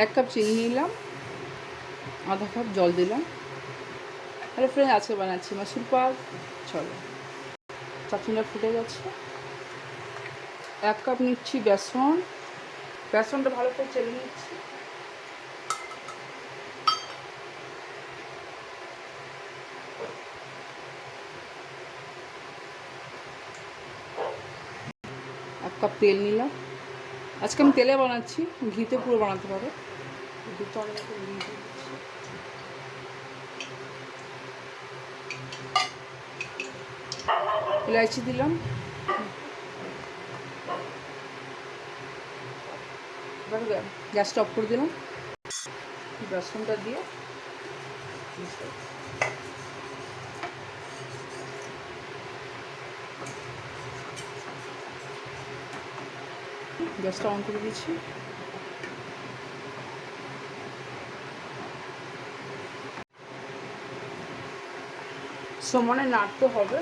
1 cup চিনি নিলাম, আধা কাপ জল দিলাম। আরে ফ্রেন্ড, আজকে বানাচ্ছি মাসুর পাক। চলো, চাটনিটা ফুটে গেছে। 1 কাপ নিচ্ছি বেসন, বেসনটা ভালো করে চেলে নিচ্ছি। এক কাপ তেল নিলাম, আজকে আমি তেলে বানাচ্ছি, ঘিতে পুরো বানাতে পারো। ইলাইচি দিলাম, এবার গ্যাসটা অফ করে দিলাম। বেসনটা দিয়ে গ্যাসটা অন করে দিচ্ছি। সমানে নাড়তে হবে।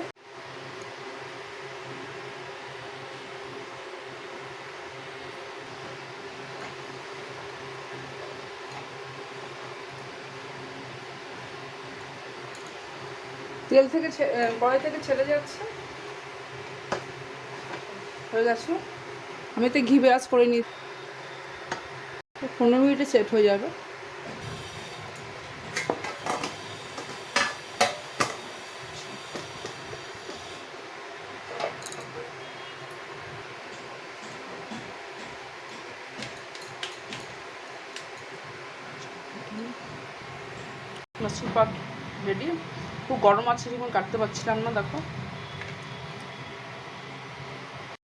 তেল থেকে কড়াই থেকে ছেড়ে যাচ্ছে, হয়ে গেছে। আমি তো ঘি ব্রাশ করে নিই, 15 মিনিটে সেট হয়ে যাবে। মাসুর পাক রেডি। খুব গরম আছে, যখন কাটতে পারছিলাম না, দেখো।